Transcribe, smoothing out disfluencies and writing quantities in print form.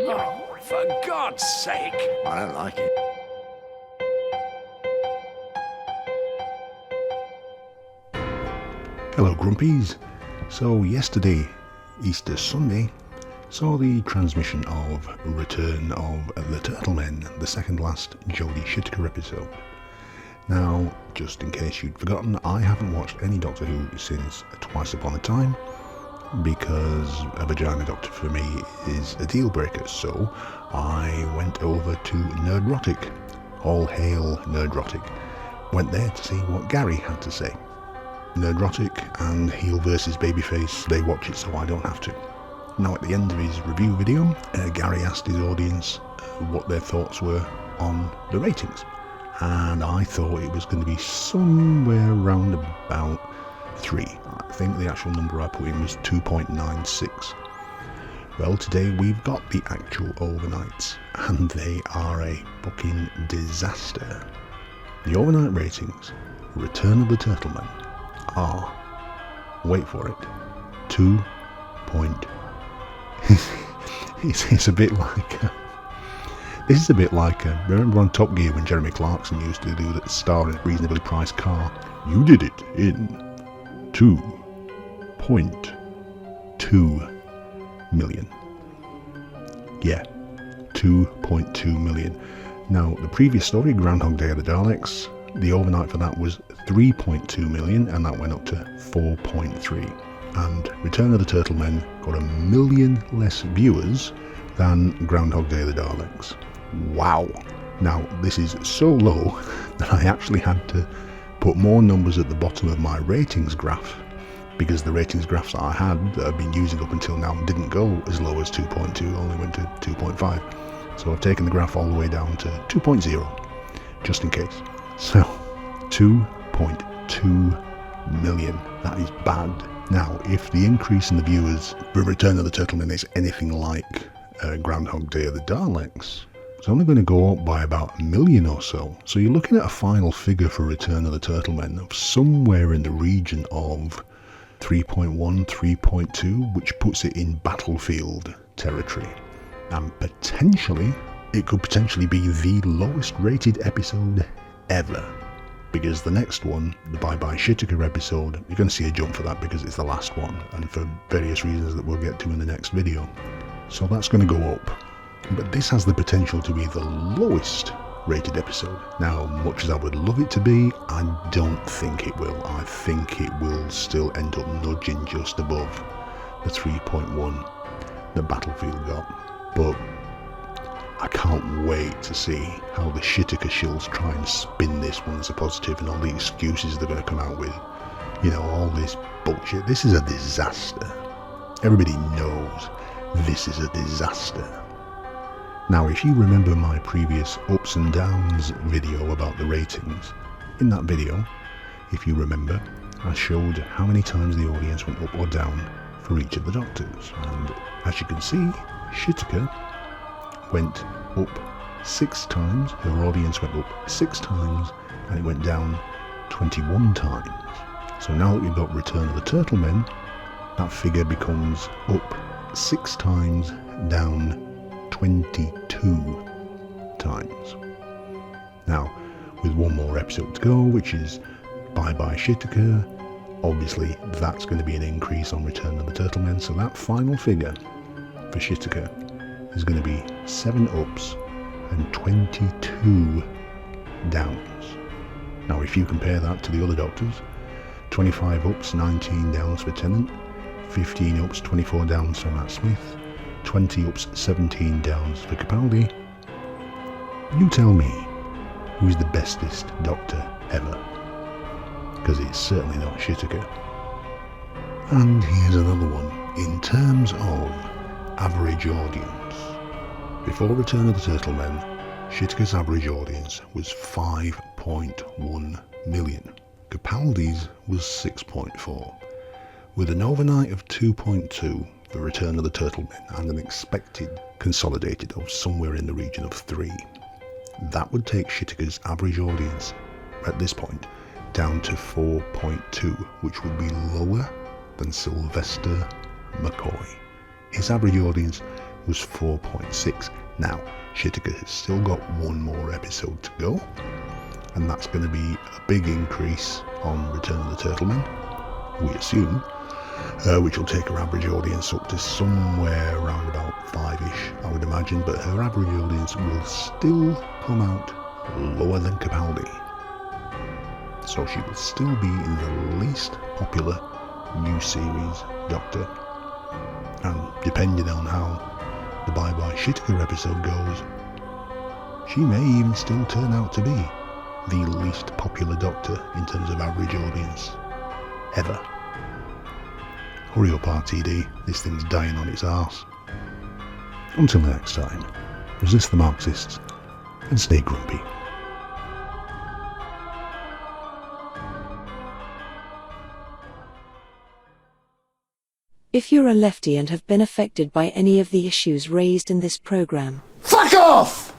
Oh, for God's sake! I don't like it. Hello Grumpies. So yesterday, Easter Sunday, saw the transmission of Return of the Turtlemen, the second last Jodie Whittaker episode. Now, just in case you'd forgotten, I haven't watched any Doctor Who since Twice Upon a Time, because a vagina doctor for me is a deal breaker, so I went over to Nerdrotic. All hail Nerdrotic. Went there to see what Gary had to say. Nerdrotic and Heel vs Babyface, they watch it so I don't have to. Now at the end of his review video, Gary asked his audience what their thoughts were on the ratings. And I thought it was going to be somewhere around about 3. I think the actual number I put in was 2.96. Well, today we've got the actual overnights, and they are a fucking disaster. The overnight ratings, Return of the Turtlemen, are, wait for it, 2. It's a bit like this is a bit like remember on Top Gear when Jeremy Clarkson used to do that star in a reasonably priced car? You did it in 2.2 million. Yeah, 2.2 million. Now the previous story, Groundhog Day of the Daleks, the overnight for that was 3.2 million, and that went up to 4.3. And Return of the Turtlemen got 1 million less viewers than Groundhog Day of the Daleks. Wow. Now, this is so low that I actually had to put more numbers at the bottom of my ratings graph, because the ratings graphs that I had that I've been using up until now didn't go as low as 2.2, only went to 2.5. So I've taken the graph all the way down to 2.0, just in case. So, 2.2 million. That is bad. Now, if the increase in the viewers for Return of the Turtlemen is anything like Groundhog Day of the Daleks, it's only going to go up by about 1 million or so. So you're looking at a final figure for Return of the Turtlemen of somewhere in the region of 3.1, 3.2, which puts it in Battlefield territory. And potentially, it could potentially be the lowest rated episode ever. Because the next one, the Bye Bye Whittaker episode, you're going to see a jump for that because it's the last one, and for various reasons that we'll get to in the next video. So that's going to go up. But this has the potential to be the lowest rated episode. Now, much as I would love it to be, I don't think it will. I think it will still end up nudging just above the 3.1 that Battlefield got. But I can't wait to see how the Whittaker shills try and spin this one as a positive, and all the excuses they're going to come out with. You know, all this bullshit. This is a disaster. Everybody knows this is a disaster. Now, if you remember my previous ups and downs video about the ratings, in that video, if you remember, I showed how many times the audience went up or down for each of the Doctors. And as you can see, Whittaker went up 6 times, her audience went up 6 times, and it went down 21 times. So now that we've got Return of the Turtlemen, that figure becomes up 6 times, down 22 times. Now, with one more episode to go, which is Bye Bye Whittaker, obviously that's going to be an increase on Return of the Turtlemen, so that final figure for Whittaker is going to be 7 ups and 22 downs. Now, if you compare that to the other Doctors, 25 ups, 19 downs for Tennant, 15 ups, 24 downs for Matt Smith, 20 ups, 17 downs for Capaldi. You tell me, who's the bestest Doctor ever? Because it's certainly not Whittaker. And here's another one. In terms of average audience, before Return of the Turtlemen, Whittaker's average audience was 5.1 million. Capaldi's was 6.4. With an overnight of 2.2 for Return of the Turtlemen and an expected consolidated of somewhere in the region of 3, that would take Whittaker's average audience at this point down to 4.2, which would be lower than Sylvester McCoy. His average audience was 4.6. Now, Shitika has still got one more episode to go, and that's going to be a big increase on Return of the Turtlemen, we assume, which will take her average audience up to somewhere around about 5-ish, I would imagine, but her average audience will still come out lower than Capaldi. So she will still be in the least popular new series Doctor. And depending on how the Bye Bye Shitika episode goes, she may even still turn out to be the least popular Doctor in terms of average audience ever. Hurry up, RTD, this thing's dying on its arse. Until next time, resist the Marxists and stay grumpy. If you're a lefty and have been affected by any of the issues raised in this program, Fuck off!